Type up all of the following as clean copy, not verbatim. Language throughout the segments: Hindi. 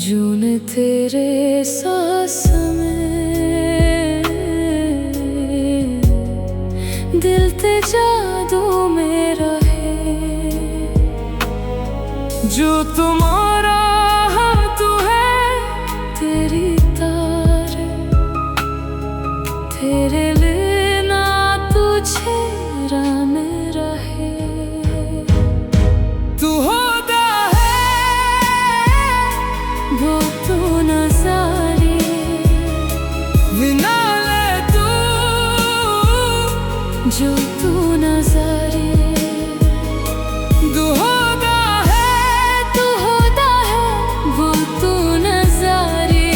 जून तेरे सांस में दिल ते जादू मेरा है जो तुम्हारा तू है तेरी तार तेरे लेना तुझे मेरा है तू होता वो तू नजारे बिना ले तू जो तू नजारे तू होता है वो तू नजारे।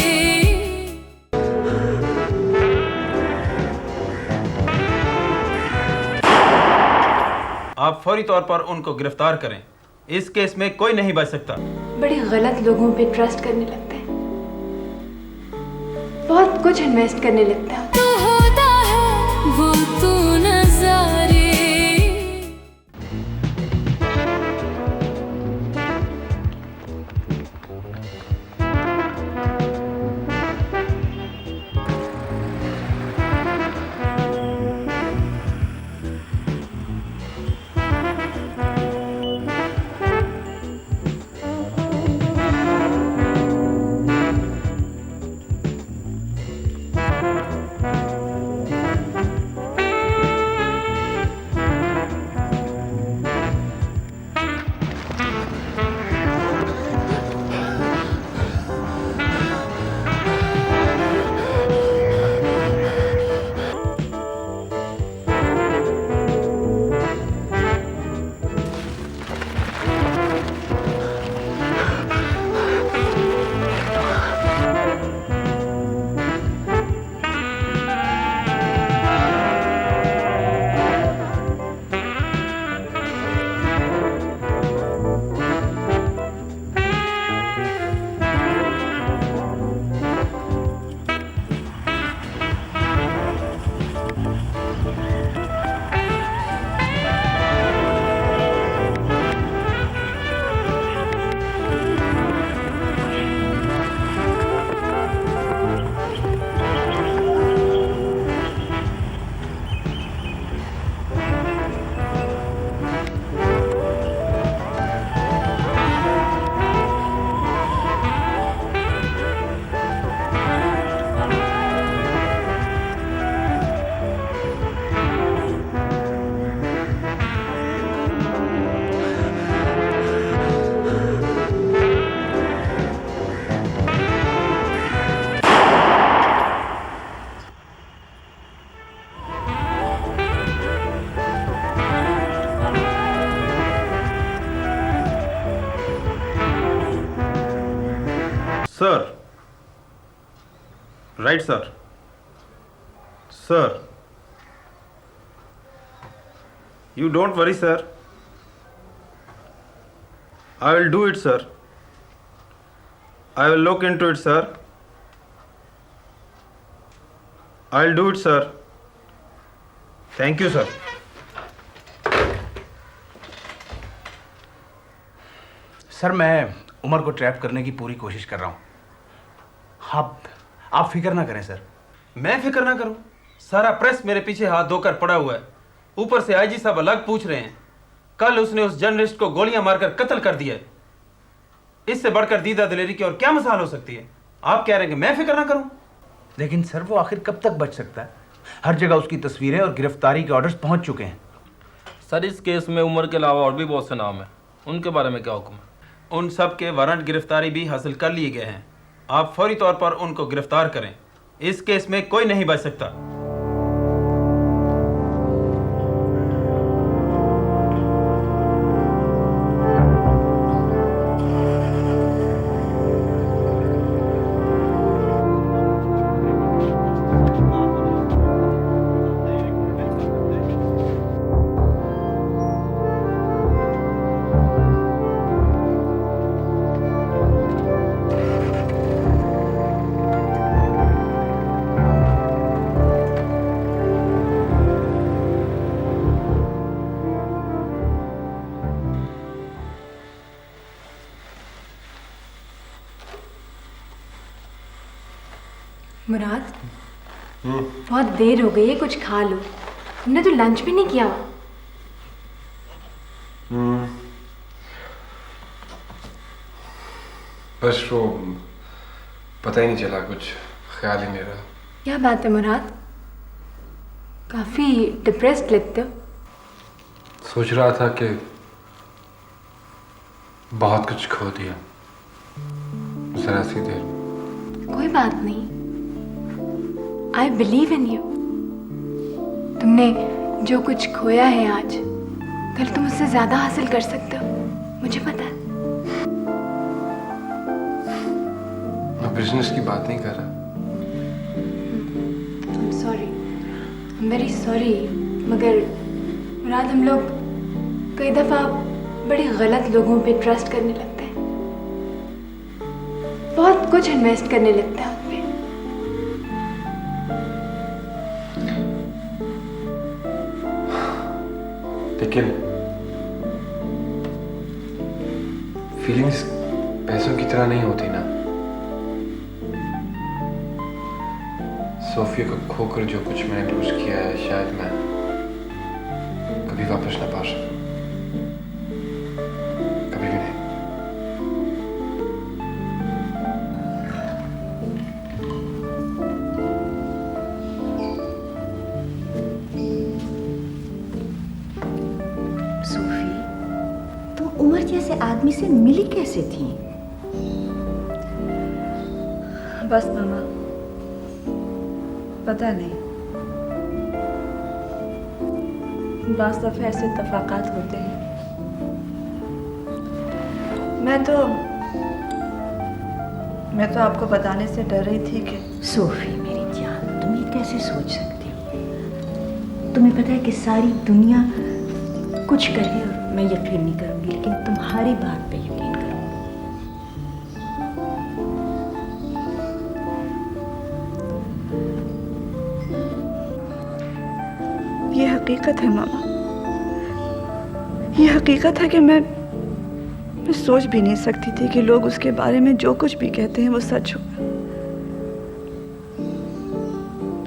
आप फौरी तौर पर उनको गिरफ्तार करें। इस केस में कोई नहीं बच सकता। बड़े गलत लोगों पे ट्रस्ट करने लगते हैं, बहुत कुछ इन्वेस्ट करने लगते हैं। तू होता है वो तू नजारे। Sir, right sir, sir, you don't worry sir, I will do it sir, I will look into it sir, I will do it sir, thank you sir. Sir मैं उमर को ट्रैप करने की पूरी कोशिश कर रहा हूँ। आप फिक्र ना करें सर। मैं फिक्र ना करूं? सारा प्रेस मेरे पीछे हाथ धोकर पड़ा हुआ है, ऊपर से आईजी साहब अलग पूछ रहे हैं। कल उसने उस जर्नलिस्ट को गोलियां मारकर कत्ल कर दिया है। इससे बढ़कर दीदा दिलेरी की और क्या मिसाल हो सकती है? आप कह रहे हैं कि मैं फिक्र ना करूं? लेकिन सर वो आखिर कब तक बच सकता है? हर जगह उसकी तस्वीरें और गिरफ्तारी के ऑर्डर्स पहुंच चुके हैं। सर इस केस में उमर के अलावा और भी बहुत से नाम हैं, उनके बारे में क्या हुक्म है? उन सब के वारंट गिरफ्तारी भी हासिल कर लिए गए हैं। आप फौरी तौर पर उनको गिरफ्तार करें। इस केस में कोई नहीं बच सकता। मुराद, बहुत देर हो गई है, कुछ खा लो। तुमने तो लंच भी नहीं किया। बस वो पता ही नहीं चला, कुछ ख्याल ही नहीं रहा। क्या बात है मुराद, काफी डिप्रेस्ड लगते हो। सोच रहा था कि बहुत कुछ खो दिया जरा सी देर में। कोई बात नहीं, आई बिलीव इन यू। तुमने जो कुछ खोया है आज, कल तुम उससे ज्यादा हासिल कर सकते हो, मुझे पता है। मैं बिजनेस की बात नहीं कर रहा। सॉरी, वेरी सॉरी, मगर मुराद हम लोग कई दफा बड़े गलत लोगों पे ट्रस्ट करने लगते हैं, बहुत कुछ इन्वेस्ट करने लगते हैं उन पे। लेकिन फीलिंग्स पैसों की तरह नहीं होती ना। सोफिया को खोकर जो कुछ मैंने लूज किया है, शायद मैं कभी वापस ना पा सकूं, कभी भी नहीं। सोफी, तुम उमर जैसे आदमी से मिली कैसे थी? बस मामा, पता नहीं, बास दफे ऐसे इत्तेफाकात होते हैं। मैं तो आपको बताने से डर रही थी कि सोफी मेरी जान, तुम ये कैसे सोच सकती हो? तुम्हें पता है कि सारी दुनिया कुछ कहे और मैं यकीन नहीं करूंगी, लेकिन तुम्हारी बात पे यकीन करूंगी। ये हकीकत है मामा, ये हकीकत है कि मैं सोच भी नहीं सकती थी कि लोग उसके बारे में जो कुछ भी कहते हैं वो सच हो।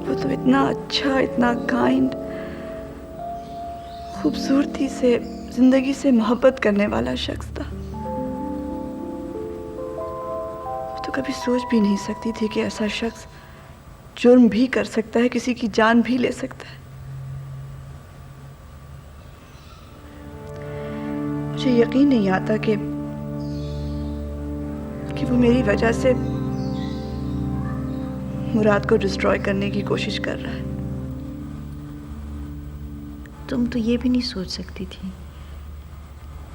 वो तो इतना अच्छा, इतना काइंड, खूबसूरती से, जिंदगी से मोहब्बत करने वाला शख्स था। तो कभी सोच भी नहीं सकती थी कि ऐसा शख्स जुर्म भी कर सकता है, किसी की जान भी ले सकता है। मुझे यकीन नहीं आता कि वो मेरी वजह से मुराद को डिस्ट्रॉय करने की कोशिश कर रहा है। तुम तो ये भी नहीं सोच सकती थी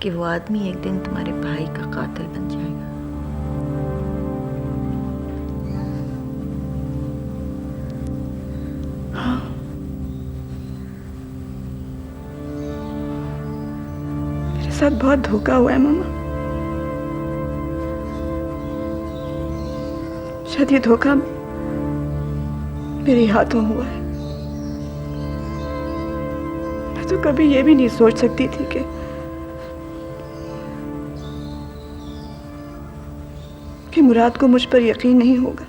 कि वो आदमी एक दिन तुम्हारे भाई का कातिल बन जाएगा। हाँ, मेरे साथ बहुत धोखा हुआ है मामा। शायद ये धोखा मेरे हाथों हुआ है। मैं तो कभी ये भी नहीं सोच सकती थी कि मुराद को मुझ पर यकीन नहीं होगा।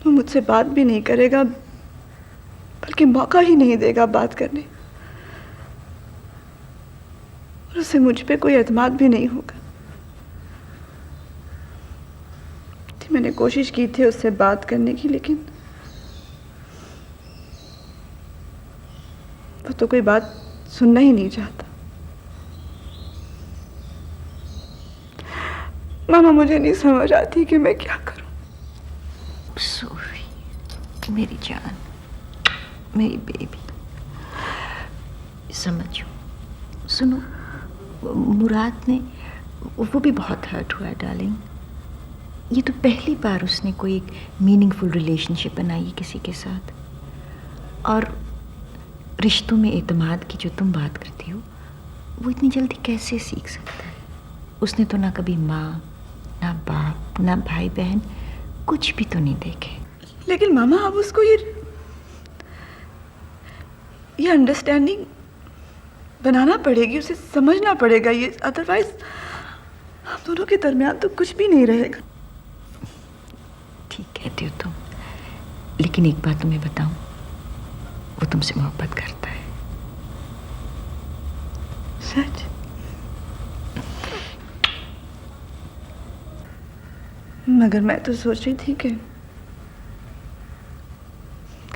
वो मुझसे बात भी नहीं करेगा, बल्कि मौका ही नहीं देगा बात करने, और उसे मुझ पे कोई एतमाद भी नहीं होगा। मैंने कोशिश की थी उससे बात करने की, लेकिन वो तो कोई बात सुनना ही नहीं चाहता। मामा, मुझे नहीं समझ आती कि मैं क्या करूं। सोफी मेरी जान, मेरी बेबी, समझो। सुनो, मुराद ने, वो भी बहुत हर्ट हुआ है डार्लिंग। ये तो पहली बार उसने कोई एक मीनिंगफुल रिलेशनशिप बनाई है किसी के साथ, और रिश्तों में एतमाद की जो तुम बात करती हो, वो इतनी जल्दी कैसे सीख सकता है? उसने तो ना कभी माँ, ना बाप, ना भाई बहन, कुछ भी तो नहीं देखे। लेकिन मामा, अब उसको ये अंडरस्टैंडिंग बनाना पड़ेगी, उसे समझना पड़ेगा ये, अदरवाइज हम दोनों के दरमियान तो कुछ भी नहीं रहेगा। कहती हो तुम, लेकिन एक बात तुम्हें बताऊं, वो तुमसे मोहब्बत करता है। सच? मगर मैं तो सोच रही थी कि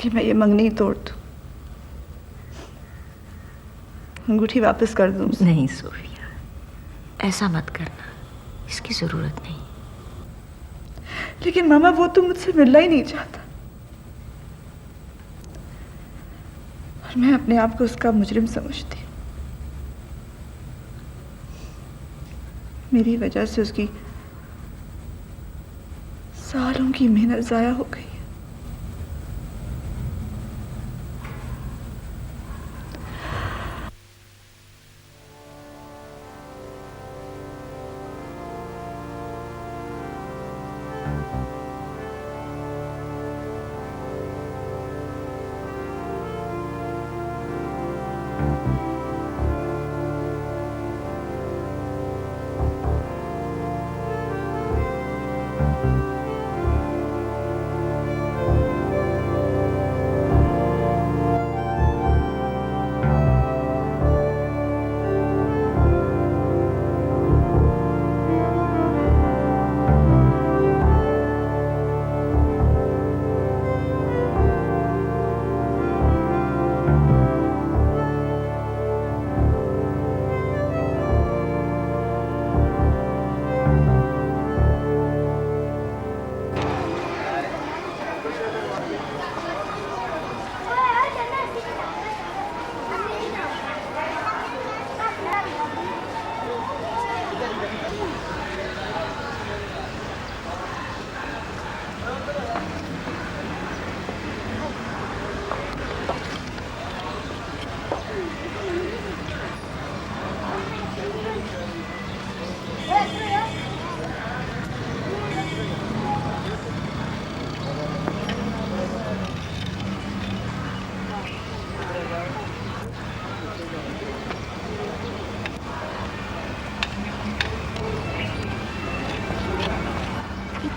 मैं ये मंगनी तोड़ दूं, अंगूठी वापस कर दूं। नहीं सोफिया, ऐसा मत करना, इसकी जरूरत नहीं। लेकिन मामा वो तो मुझसे मिलना ही नहीं चाहता, और मैं अपने आप को उसका मुजरिम समझती हूँ। मेरी वजह से उसकी सालों की मेहनत जाया हो गई है।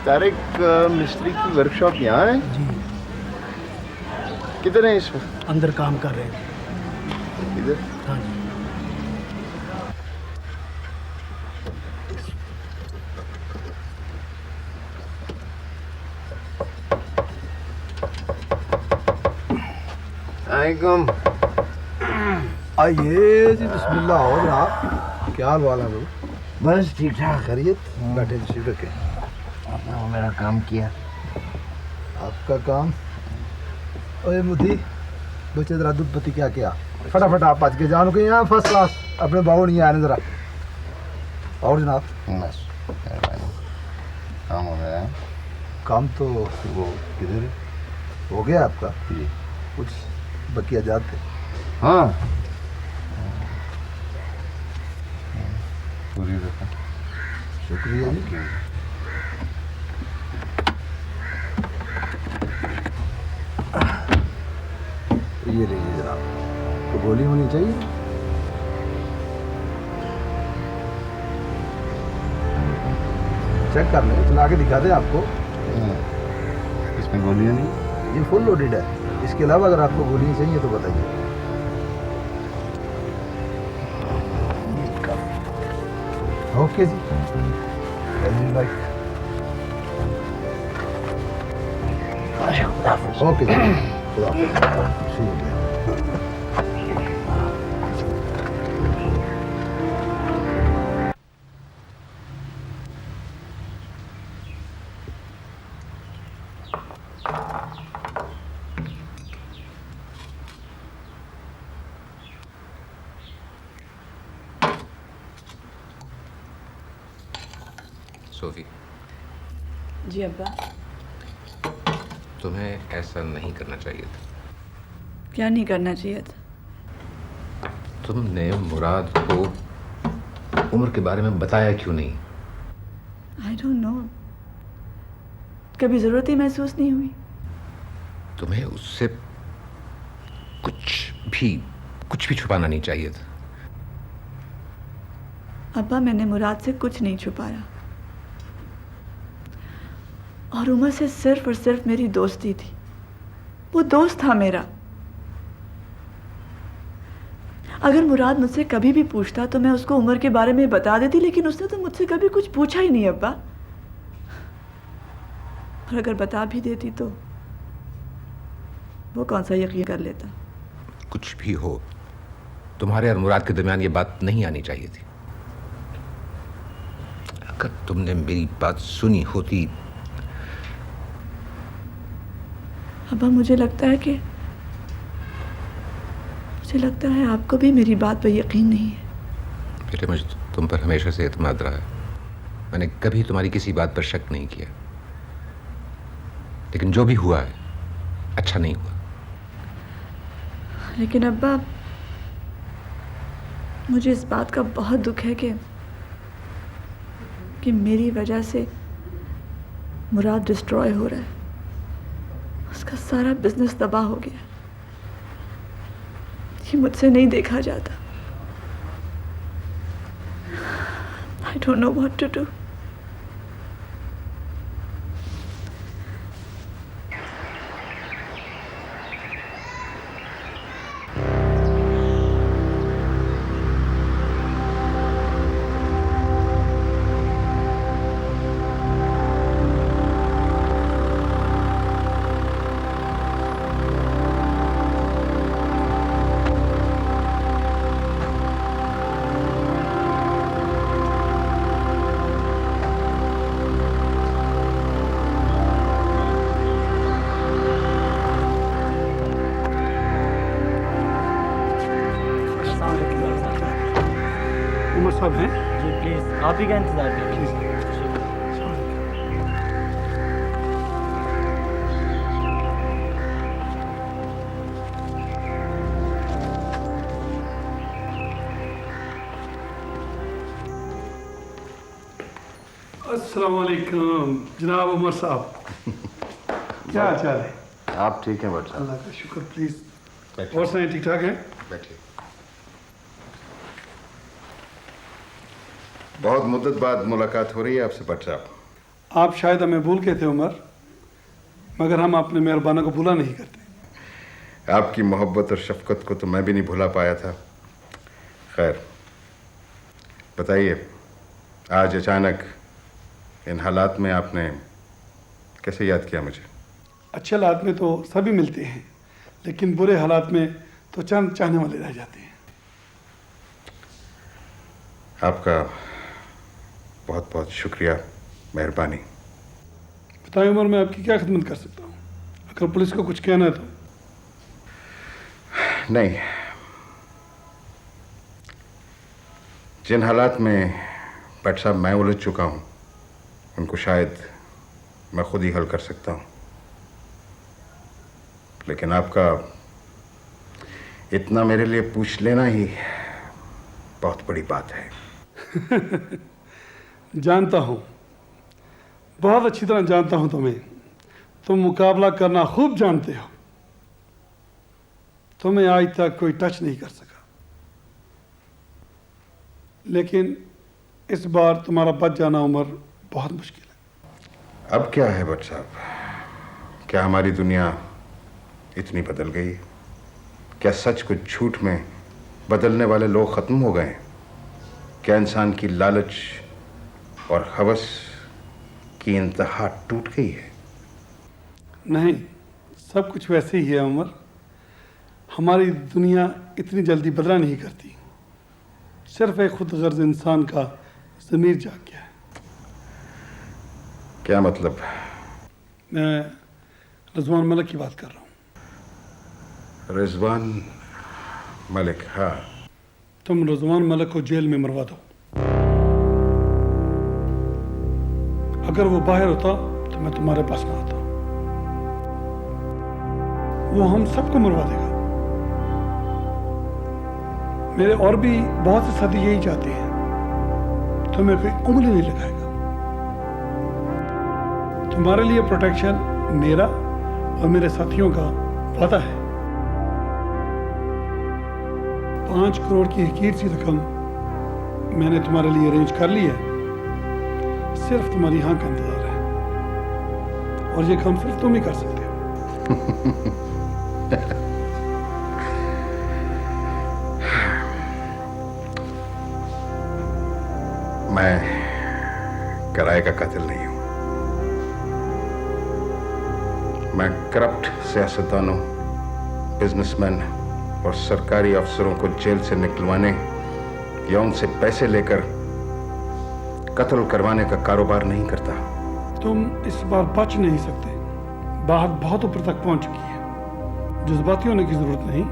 तारिक, मिस्त्री की वर्कशॉप यहाँ है? जी। किधर है इस वक्त? अंदर काम कर रहे हैं। इधर? हाँ जी। आइकम। आइए जी, बिस्मिल्लाह। हो जनाब, क्या हाल वाल है? बस ठीक ठाक। खैरियत? बैठे तशरीफ रखें। आपने मेरा काम किया। आपका काम? ओए मुदी, बच्चे जरा दूध पत्ती क्या किया? फटाफट आप आज के जानो के यहाँ फर्स्ट क्लास अपने बाबू नहीं आने जरा। और जनाब? बस काम हो गया है। काम तो वो किधर है? हो गया आपका? जी। कुछ बकिया जाते? हाँ, पूरी रखा। शुक्रिया जी। ये लीजिए जनाब, तो गोली होनी चाहिए। चेक कर लें, चला के दिखा दें आपको। इसमें गोलियां नहीं? ये फुल लोडेड है। इसके अलावा अगर आपको गोलियां चाहिए तो बताइए। ओके जी, ओके जी, खुदा हाफिज़। ठीक है। सोफी, जी अब्बा। तुम्हें ऐसा नहीं करना चाहिए था। क्या नहीं करना चाहिए था? तुमने मुराद को उम्र के बारे में बताया क्यों नहीं? आई डोंट नो, कभी जरूरत ही महसूस नहीं हुई। तुम्हें उससे कुछ भी छुपाना नहीं चाहिए था। अब्बा, मैंने मुराद से कुछ नहीं छुपाया। और उमर से सिर्फ और सिर्फ मेरी दोस्ती थी। वो दोस्त था मेरा। अगर मुराद मुझसे कभी भी पूछता तो मैं उसको उमर के बारे में बता देती, लेकिन उसने तो मुझसे कभी कुछ पूछा ही नहीं अब्बा। और अगर बता भी देती तो वो कौन सा यकीन कर लेता। कुछ भी हो, तुम्हारे और मुराद के दरमियान ये बात नहीं आनी चाहिए थी। अगर तुमने मेरी बात सुनी होती। अब्बा मुझे लगता है आपको भी मेरी बात पर यकीन नहीं है। बेटे, मुझे तुम पर हमेशा से एतमाद रहा है। मैंने कभी तुम्हारी किसी बात पर शक नहीं किया, लेकिन जो भी हुआ है अच्छा नहीं हुआ। लेकिन अब्बा मुझे इस बात का बहुत दुख है कि मेरी वजह से मुराद डिस्ट्रॉय हो रहा है। उसका सारा बिजनेस तबाह हो गया। ये मुझसे नहीं देखा जाता। I don't know what to do. Umar साहब हैं? जी प्लीज़, आप ही का इंतज़ार कीजिए। अस्सलाम वालेकुम जनाब उमर साहब, क्या हाल चाल है? आप ठीक हैं बट अल्लाह का शुक्र। प्लीज और सुनाइए, ठीक ठाक है? बैठिए। बहुत मुद्दत बाद मुलाकात हो रही है आपसे बट साहब। आप शायद हमें भूल गए थे उमर, मगर हम अपने मेहरबानों को भूला नहीं करते। आपकी मोहब्बत और शफकत को तो मैं भी नहीं भुला पाया था। खैर बताइए, आज अचानक इन हालात में आपने कैसे याद किया मुझे? अच्छे हालात में तो सभी मिलते हैं, लेकिन बुरे हालात में तो चंद चाहने वाले रह जाते हैं। आपका बहुत बहुत शुक्रिया, मेहरबानी। बताइए उमर, मैं आपकी क्या खिदमत कर सकता हूँ? अगर पुलिस को कुछ कहना है तो? नहीं, जिन हालात में भट्ट साहब मैं उलझ चुका हूँ उनको शायद मैं खुद ही हल कर सकता हूँ, लेकिन आपका इतना मेरे लिए पूछ लेना ही बहुत बड़ी बात है। जानता हूँ, बहुत अच्छी तरह जानता हूँ तुम्हें। तुम मुकाबला करना खूब जानते हो। तुम्हें आज तक कोई टच नहीं कर सका, लेकिन इस बार तुम्हारा बच जाना उमर बहुत मुश्किल है। अब क्या है भट्ट साहब, क्या हमारी दुनिया इतनी बदल गई है? क्या सच को झूठ में बदलने वाले लोग खत्म हो गए हैं? क्या इंसान की लालच और हवस की इंतहा टूट गई है? नहीं, सब कुछ वैसे ही है उमर। हमारी दुनिया इतनी जल्दी बदला नहीं करती। सिर्फ एक खुद गर्ज इंसान का ज़मीर जाग गया है। क्या मतलब? मैं रिजवान मलिक की बात कर रहा हूँ। रिजवान मलिक? हाँ। तुम रिजवान मलिक को जेल में मरवा दो। अगर वो बाहर होता तो मैं तुम्हारे पास ना आता। वो हम सबको मरवा देगा। मेरे और भी बहुत से साथी यही चाहते हैं। तुम्हें कोई उंगली नहीं लगाएगा। तुम्हारे लिए प्रोटेक्शन मेरा और मेरे साथियों का वादा है। 5 करोड़ की हकीर सी रकम मैंने तुम्हारे लिए अरेंज कर ली है। सिर्फ तुम्हारी हाँ का इंतजार है। और ये काम सिर्फ तुम ही कर सकते हो। मैं किराए का कातिल नहीं हूं। मैं करप्ट सियासतदानों, बिजनेसमैन और सरकारी अफसरों को जेल से निकलवाने या उनसे पैसे लेकर कत्ल करवाने का कारोबार नहीं करता। तुम इस बार बच नहीं सकते। बात बहुत ऊपर तक पहुंच चुकी है। जज्बाती होने की जरूरत नहीं।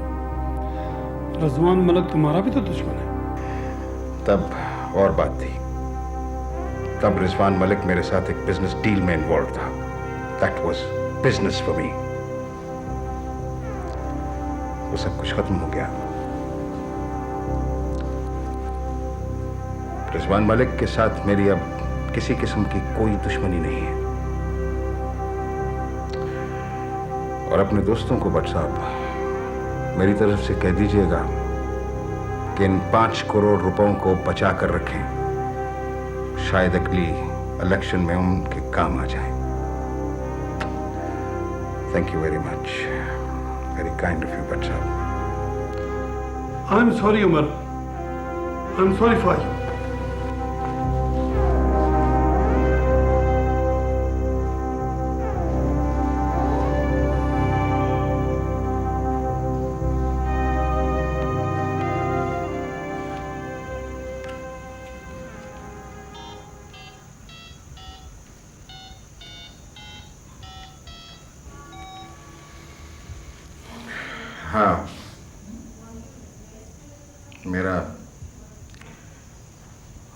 रजवान मलिक तुम्हारा भी तो दुश्मन है। तब और बात थी। तब रिजवान मलिक मेरे साथ एक बिजनेस डील में इन्वॉल्व था। That was business for me. वो सब कुछ खत्म हो गया। रिजवान मलिक के साथ मेरी अब किसी किस्म की कोई दुश्मनी नहीं है। और अपने दोस्तों को भट्ट साहब मेरी तरफ से कह दीजिएगा कि इन 5 करोड़ रुपयों को बचा कर रखें। शायद अगली इलेक्शन में उनके काम आ जाए। Thank you very much. Very kind of you Bhatt साहब। I am sorry Umar. I am sorry for you. हाँ, मेरा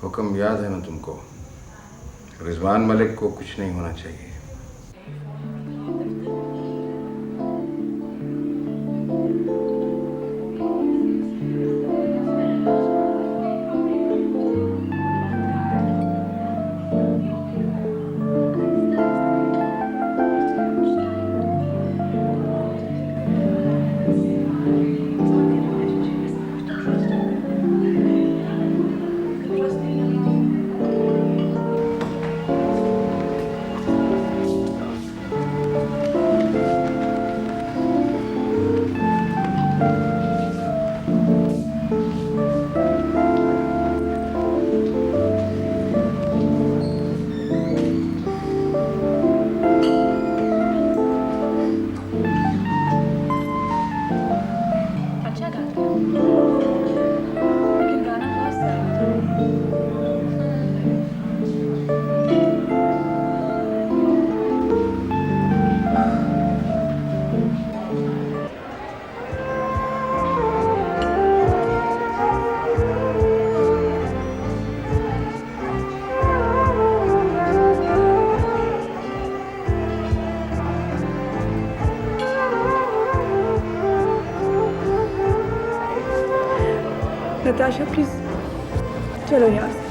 हुक्म याद है ना तुमको? रिजवान मलिक को कुछ नहीं होना चाहिए। नताशा प्लीज चलो यहाँ से।